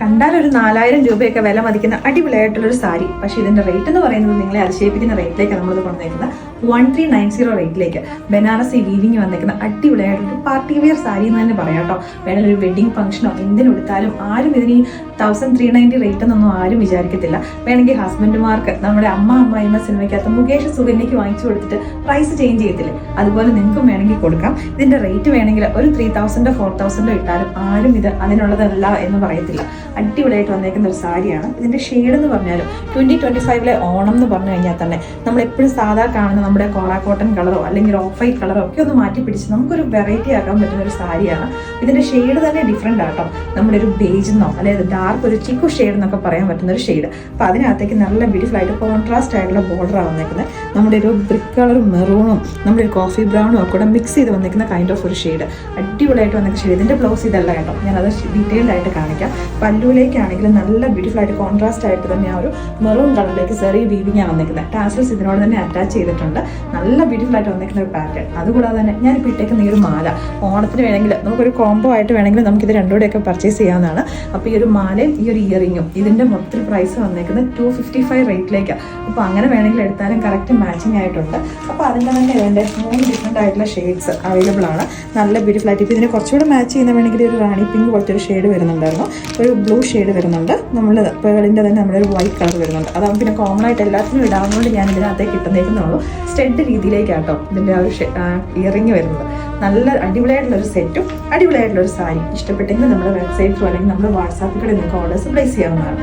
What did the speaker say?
കണ്ടാലൊരു 4000 രൂപയൊക്കെ വില മതിക്കുന്ന അടിപൊളിയായിട്ടുള്ളൊരു സാരി. പക്ഷേ ഇതിന്റെ റേറ്റ് എന്ന് പറയുന്നത് നിങ്ങളെ അതിശയിപ്പിക്കുന്ന റേറ്റിലേക്ക് നമ്മളിത് കൊണ്ടുവന്നിരിക്കുന്നത് 1390 റേറ്റിലേക്ക് ബനാറസി വീവിങ് വന്നിരിക്കുന്ന അടിപൊളിയായിട്ടൊരു പാർട്ടി വെയർ സാരി എന്ന് തന്നെ പറയാം കേട്ടോ. വേണമെങ്കിൽ ഒരു വെഡിങ് ഫംഗ്ഷനോ എന്തിനെടുത്താലും ആരും ഇതിന് 1390 റേറ്റ് എന്നൊന്നും ആരും വിചാരിക്കത്തില്ല. വേണമെങ്കിൽ ഹസ്ബൻഡുമാർക്ക് നമ്മുടെ അമ്മായിമ്മ സിനിമയ്ക്കകത്ത് മുകേഷ് സുകന്യയ്ക്ക് വാങ്ങിച്ചു കൊടുത്തിട്ട് പ്രൈസ് ചേഞ്ച് ചെയ്യത്തില്ലേ, അതുപോലെ നിങ്ങൾക്കും വേണമെങ്കിൽ കൊടുക്കാം. ഇതിന്റെ റേറ്റ് വേണമെങ്കിൽ ഒരു 3000 4000 ഇട്ടാലും ആരും ഇത് അതിനുള്ളതല്ല എന്ന് പറയത്തില്ല. അടിപൊളിയായിട്ട് വന്നേക്കുന്ന ഒരു സാരിയാണ്. ഇതിന്റെ ഷെയ്ഡ് എന്ന് പറഞ്ഞാലും 2025 ഓണം എന്ന് പറഞ്ഞു കഴിഞ്ഞാൽ തന്നെ നമ്മൾ എപ്പോഴും സാധാ കാണുന്ന നമ്മുടെ കോള കോട്ടൺ കളറോ അല്ലെങ്കിൽ ഓഫ് വൈറ്റ് കളറോ ഒക്കെ ഒന്ന് മാറ്റി പിടിച്ച് നമുക്കൊരു വെറൈറ്റി ആക്കാൻ പറ്റുന്ന ഒരു സാരിയാണ്. ഇതിന്റെ ഷെയ്ഡ് തന്നെ ഡിഫറെന്റ് ആട്ടോ. നമ്മുടെ ഒരു ബേജ് എന്നോ അല്ലെങ്കിൽ ഡാർക്ക് ഒരു ചിക്കു ഷെയ്ഡ് എന്നൊക്കെ പറയാൻ പറ്റുന്ന ഒരു ഷെയ്ഡ്. അപ്പോൾ അതിനകത്തേക്ക് നല്ല ബ്യൂട്ടിഫുൾ ആയിട്ട് കോൺട്രാസ്റ്റ് ആയിട്ടുള്ള ബോർഡറാണ് വന്നേക്കുന്നത്. നമ്മുടെ ഒരു ബ്രിക്ക് കളറും മെറൂണും നമ്മുടെ ഒരു കോഫി ബ്രൗണും ഒക്കെ കൂടെ മിക്സ് ചെയ്ത് വന്നിരിക്കുന്ന കൈൻഡ് ഓഫ് ഒരു ഷെയ്ഡ്. അടിപൊളിയായിട്ട് വന്നിരിക്കുന്ന ഷെയ്ഡ്. ഇതിന്റെ ബ്ലൗസ് ഇതല്ല കേട്ടോ, ഞാനത് ഡീറ്റെയിൽഡ് ആയിട്ട് കാണിക്കാം. പല്ലുവിലേക്കാണെങ്കിൽ നല്ല ബ്യൂട്ടിഫുൾ ആയിട്ട് കോൺട്രാസ്റ്റ് ആയിട്ട് തന്നെ ആ ഒരു മെറൂൺ കളറിലേക്ക് സെറി വീവിങ്ങാണ് വന്നിരിക്കുന്നത്. ടാസൽസ് ഇതിനോട് തന്നെ അറ്റാച്ച് ചെയ്തിട്ടുണ്ട്. നല്ല ബ്യൂട്ടിഫുൾ ആയിട്ട് വന്നിരിക്കുന്ന ഒരു പാറ്റേൺ. അതുകൂടാതെ തന്നെ ഞാനിപ്പോൾ ഇട്ടേക്കുന്ന ഈ ഒരു മാല ഓണത്തിന് വേണമെങ്കിൽ നമുക്കൊരു കോംബോ ആയിട്ട് വേണമെങ്കിൽ നമുക്കിത് രണ്ടുകൂടെയൊക്കെ പർച്ചേസ് ചെയ്യാവുന്നതാണ്. അപ്പോൾ ഈ ഒരു മാലയും ഈ ഒരു ഇയറിങ്ങും ഇതിൻ്റെ മൊത്തത്തിൽ പ്രൈസ് വന്നേക്കുന്നത് 255 റേറ്റിലേക്കാണ്. അപ്പോൾ അങ്ങനെ വേണമെങ്കിൽ എടുത്താലും കറക്റ്റ് മാച്ചിങ് ആയിട്ടുണ്ട്. അപ്പോൾ അതിൻ്റെ തന്നെ ഇതിൻ്റെ 3 ഡിഫറെൻ്റ് ആയിട്ടുള്ള ഷെയ്ഡ്സ് അവൈലബിൾ ആണ്. നല്ല ബ്യൂട്ടിഫുൾ ആയിട്ട് ഇപ്പോൾ ഇതിന് കുറച്ചുകൂടെ മാച്ച് ചെയ്യുന്ന വേണമെങ്കിൽ ഒരു റാണി പിങ്ക് പോലത്തെ ഒരു ഷെയ്ഡ് വരുന്നുണ്ടായിരുന്നു, ഒരു ബ്ലൂ ഷെയ്ഡ് വരുന്നുണ്ട്, നമ്മൾ പേളിൻ്റെ തന്നെ നമ്മുടെ ഒരു വൈറ്റ് കളർ വരുന്നുണ്ട്. അതാകുമ്പോൾ പിന്നെ കോമൺ ആയിട്ട് എല്ലാത്തിനും ഇടാവുന്നതുകൊണ്ട് ഞാൻ ഇതിനകത്തേക്ക് ഇട്ടുന്നേക്കുന്നുള്ളൂ. സ്റ്റെഡ് രീതിയിലേക്കാട്ടോ ഇതിൻ്റെ ആ ഒരു ഇയറിങ് വരുന്നത്. നല്ല അടിപൊളിയായിട്ടുള്ളൊരു സെറ്റും അടിപൊളിയായിട്ടുള്ളൊരു സാരി. ഇഷ്ടപ്പെട്ടെങ്കിൽ നമ്മുടെ വെബ്സൈറ്റ് ത്രൂ അല്ലെങ്കിൽ നമ്മുടെ വാട്സാപ്പിൽ കൂടെ നിങ്ങൾക്ക് ഓർഡേഴ്സ് പ്ലേസ് ചെയ്യാവുന്നതാണ്.